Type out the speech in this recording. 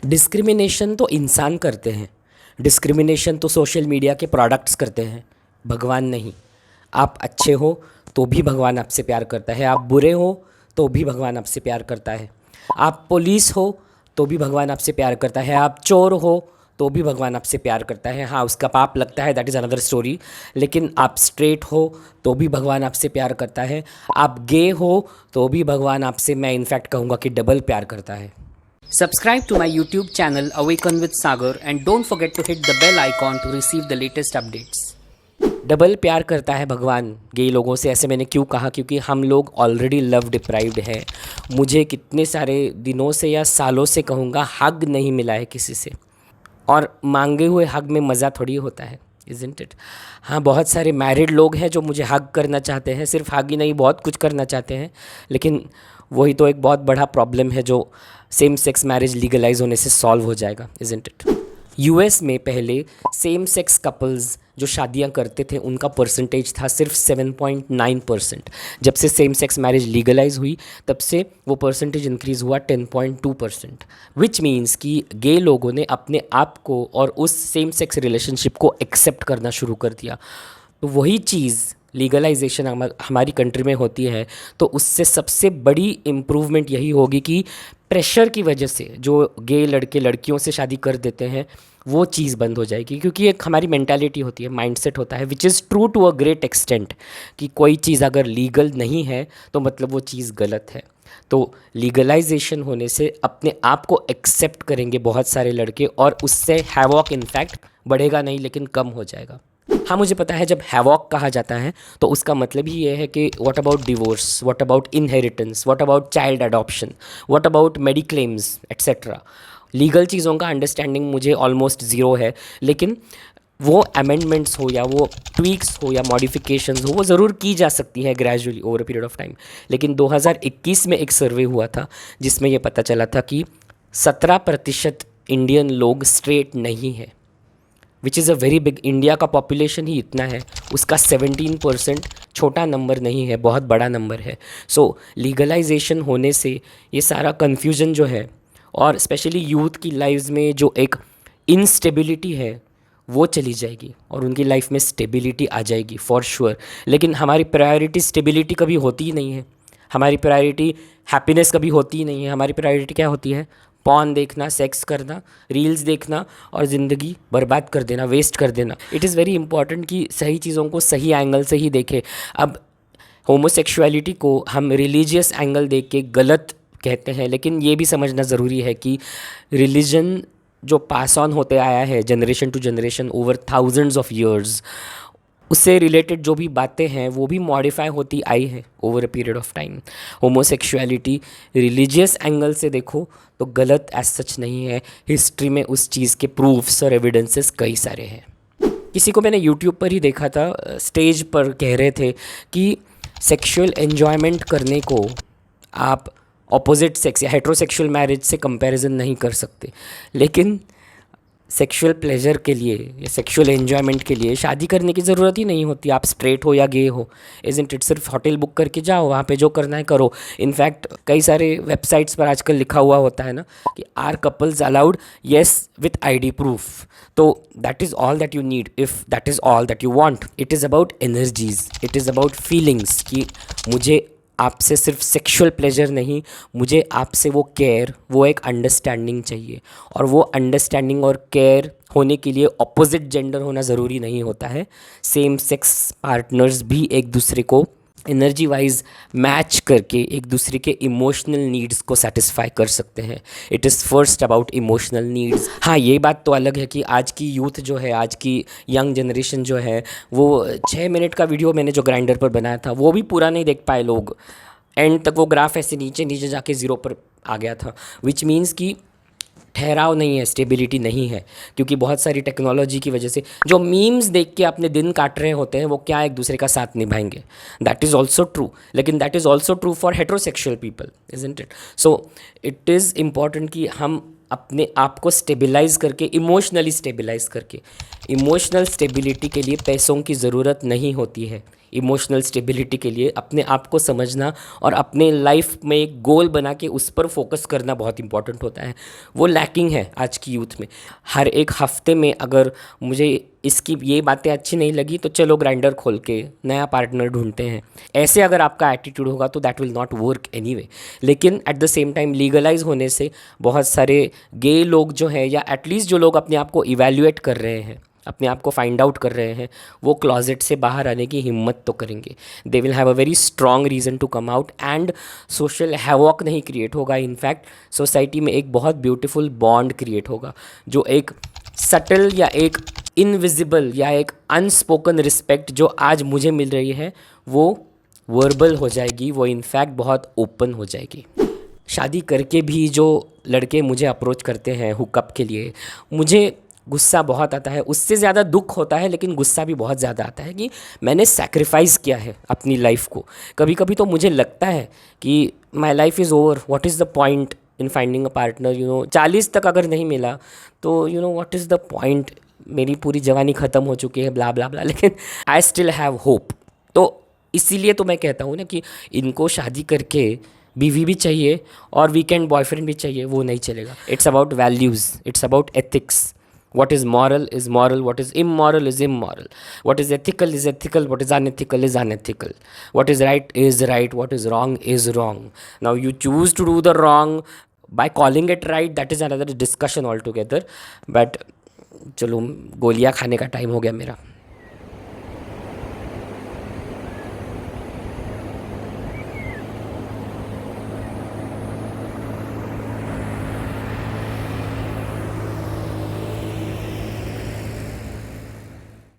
Discrimination तो इंसान करते हैं, डिस्क्रिमिनेशन तो सोशल मीडिया के प्रोडक्ट्स करते हैं, भगवान नहीं। आप अच्छे हो तो भी भगवान आपसे प्यार करता है, आप बुरे हो तो भी भगवान आपसे प्यार करता है, आप पुलिस हो तो भी भगवान आपसे प्यार करता है, आप चोर हो तो भी भगवान आपसे प्यार करता है। हाँ, उसका पाप लगता है, दैट इज़ अनदर स्टोरी। लेकिन आप स्ट्रेट हो तो भी भगवान आपसे प्यार करता है, आप गे हो तो भी भगवान आपसे, मैं इनफैक्ट कहूँगा कि डबल प्यार करता है। Subscribe to my YouTube channel Awaken with Sagar and don't forget to hit the bell icon to receive the latest updates. Double प्यार करता है भगवान गे लोगों से। ऐसे मैंने क्यों कहा? क्योंकि हम लोग ऑलरेडी लव डिप्राइव्ड हैं। मुझे कितने सारे दिनों से या सालों से कहूँगा हग नहीं मिला है किसी से, और मांगे हुए हग में मज़ा थोड़ी होता है, इज़न्ट इट? हाँ, बहुत सारे मैरिड लोग हैं जो मुझे हग करना चाहते हैं, सिर्फ हग ही नहीं बहुत कुछ करना चाहते हैं, लेकिन वही तो एक बहुत बड़ा प्रॉब्लम है जो सेम सेक्स मैरिज लीगलाइज होने से सॉल्व हो जाएगा, इज़न्ट इट? यूएस में पहले सेम सेक्स कपल्स जो शादियां करते थे उनका परसेंटेज था सिर्फ 7.9%। जब से सेम सेक्स मैरिज लीगलाइज हुई तब से वो परसेंटेज इंक्रीज़ हुआ 10.2%, विच मीन्स कि गे लोगों ने अपने आप को और उस सेम सेक्स रिलेशनशिप को एक्सेप्ट करना शुरू कर दिया। तो वही चीज़ लीगलाइजेशन हमारी कंट्री में होती है तो उससे सबसे बड़ी इम्प्रूवमेंट यही होगी कि प्रेशर की वजह से जो गे लड़के लड़कियों से शादी कर देते हैं वो चीज़ बंद हो जाएगी। क्योंकि एक हमारी मेंटालिटी होती है, माइंडसेट होता है, which is true to a great extent, कि कोई चीज़ अगर लीगल नहीं है तो मतलब वो चीज़ गलत है। तो लीगलाइजेशन होने से अपने आप को एक्सेप्ट करेंगे बहुत सारे लड़के और उससे हैवॉक इनफैक्ट बढ़ेगा नहीं लेकिन कम हो जाएगा। हाँ, मुझे पता है जब हैवॉक कहा जाता है तो उसका मतलब ही ये है कि what about divorce, what about inheritance, what about child adoption, what about mediclaims etcetera. Legal चीज़ों का अंडरस्टैंडिंग मुझे ऑलमोस्ट ज़ीरो है, लेकिन वो अमेंडमेंट्स हो या वो ट्वीक्स हो या मॉडिफिकेशंस हो वो ज़रूर की जा सकती है gradually over a period of time. लेकिन 2021 में एक सर्वे हुआ था जिसमें ये पता चला था कि 17% इंडियन लोग स्ट्रेट नहीं है, which is a very big. India का पॉपुलेशन ही इतना है, उसका 17% छोटा नंबर नहीं है, बहुत बड़ा नंबर है। सो लीगलाइजेशन होने से ये सारा कन्फ्यूजन जो है और स्पेशली यूथ की लाइफ्स में जो एक इनस्टेबिलिटी है वो चली जाएगी और उनकी लाइफ में स्टेबिलिटी आ जाएगी फॉर श्योर। लेकिन हमारी प्रायोरिटी स्टेबिलिटी कभी होती ही नहीं है, हमारी प्रायोरिटी हैप्पीनेस कभी होती ही नहीं है। हमारी प्रायोरिटी क्या होती है? पॉर्न देखना, सेक्स करना, रील्स देखना और ज़िंदगी बर्बाद कर देना, वेस्ट कर देना। इट इज़ वेरी इंपॉर्टेंट कि सही चीज़ों को सही एंगल से ही देखें। अब होमोसेक्सुअलिटी को हम रिलीजियस एंगल देख के गलत कहते हैं, लेकिन ये भी समझना ज़रूरी है कि रिलीजन जो पास ऑन होते आया है generation to generation over thousands of years, उससे रिलेटेड जो भी बातें हैं वो भी मॉडिफाई होती आई है over a period of time. Homosexuality religious angle से देखो तो गलत एज सच नहीं है, हिस्ट्री में उस चीज़ के प्रूफ्स और एविडेंसेस कई सारे हैं। किसी को मैंने यूट्यूब पर ही देखा था, स्टेज पर कह रहे थे कि सेक्सुअल एन्जॉयमेंट करने को आप ऑपोजिट सेक्स या हेट्रोसेक्सुअल मैरिज से कंपैरिजन नहीं कर सकते, लेकिन सेक्सुअल प्लेजर के लिए या सेक्सुअल एन्जॉयमेंट के लिए शादी करने की ज़रूरत ही नहीं होती। आप स्ट्रेट हो या गे हो, इज़न्ट इट? सिर्फ होटल बुक करके जाओ, वहाँ पे जो करना है करो। इनफैक्ट कई सारे वेबसाइट्स पर आजकल लिखा हुआ होता है ना कि are couples allowed, yes with ID proof. तो that is all that you need if that is all that you want. It is about energies, it is about feelings कि मुझे आपसे सिर्फ सेक्सुअल प्लेजर नहीं, मुझे आपसे वो केयर, वो एक अंडरस्टैंडिंग चाहिए। और वो अंडरस्टैंडिंग और केयर होने के लिए ऑपोजिट जेंडर होना ज़रूरी नहीं होता है। सेम सेक्स पार्टनर्स भी एक दूसरे को एनर्जी वाइज मैच करके एक दूसरे के इमोशनल नीड्स को सेटिस्फाई कर सकते हैं। It is first about emotional needs. हाँ, ये बात तो अलग है कि आज की यूथ जो है, आज की यंग जनरेशन जो है, वो 6 मिनट का वीडियो मैंने जो ग्राइंडर पर बनाया था वो भी पूरा नहीं देख पाए लोग। एंड तक वो ग्राफ ऐसे नीचे नीचे जाके ज़ीरो पर आ गया था, विच मीन्स कि ठहराव नहीं है, स्टेबिलिटी नहीं है। क्योंकि बहुत सारी टेक्नोलॉजी की वजह से जो मीम्स देख के अपने दिन काट रहे होते हैं वो क्या एक दूसरे का साथ निभाएंगे? दैट इज़ ऑल्सो ट्रू, लेकिन that is also true for heterosexual people, isn't it? So it is important कि हम अपने आप को स्टेबिलाइज करके, इमोशनली स्टेबिलाइज करके, इमोशनल स्टेबिलिटी के लिए पैसों की ज़रूरत नहीं होती है। इमोशनल स्टेबिलिटी के लिए अपने आप को समझना और अपने लाइफ में एक गोल बना के उस पर फोकस करना बहुत इंपॉर्टेंट होता है। वो लैकिंग है आज की यूथ में। हर एक हफ्ते में अगर मुझे इसकी ये बातें अच्छी नहीं लगी तो चलो ग्राइंडर खोल के नया पार्टनर ढूंढते हैं, ऐसे अगर आपका एटीट्यूड होगा तो that will not work anyway. लेकिन at the same time legalize होने से बहुत सारे गे लोग जो हैं, या एटलीस्ट जो लोग अपने आप को इवैल्यूएट कर रहे हैं, अपने आप को फाइंड आउट कर रहे हैं, वो क्लॉजेट से बाहर आने की हिम्मत तो करेंगे। They will have a very strong reason to come out and social havoc नहीं क्रिएट होगा। इनफैक्ट सोसाइटी में एक बहुत ब्यूटीफुल बॉन्ड क्रिएट होगा, जो एक सटल या एक इनविजिबल या एक अनस्पोकन रिस्पेक्ट जो आज मुझे मिल रही है वो वर्बल हो जाएगी, वो इनफैक्ट बहुत ओपन हो जाएगी। शादी करके भी जो लड़के मुझे अप्रोच करते हैं हुकअप के लिए, मुझे गुस्सा बहुत आता है। उससे ज़्यादा दुख होता है, लेकिन गुस्सा भी बहुत ज़्यादा आता है कि मैंने सैक्रिफाइस किया है अपनी लाइफ को। कभी कभी तो मुझे लगता है कि my life is over, what is the point in finding a partner. 40 तक अगर नहीं मिला तो व्हाट इज़ द पॉइंट, मेरी पूरी जवानी ख़त्म हो चुकी है, ब्ला ब्ला ब्ला। लेकिन आई स्टिल हैव होप। तो इसीलिए तो मैं कहता हूँ ना कि इनको शादी करके बीवी भी चाहिए और वीकेंड बॉयफ्रेंड भी चाहिए, वो नहीं चलेगा। It's about values, it's about ethics. What is moral, what is immoral is immoral, what is ethical is ethical, what is unethical is unethical, what is right, what is wrong is wrong. Now you choose to do the wrong by calling it right, that is another discussion altogether. But चलो गोलियां खाने का time हो गया मेरा।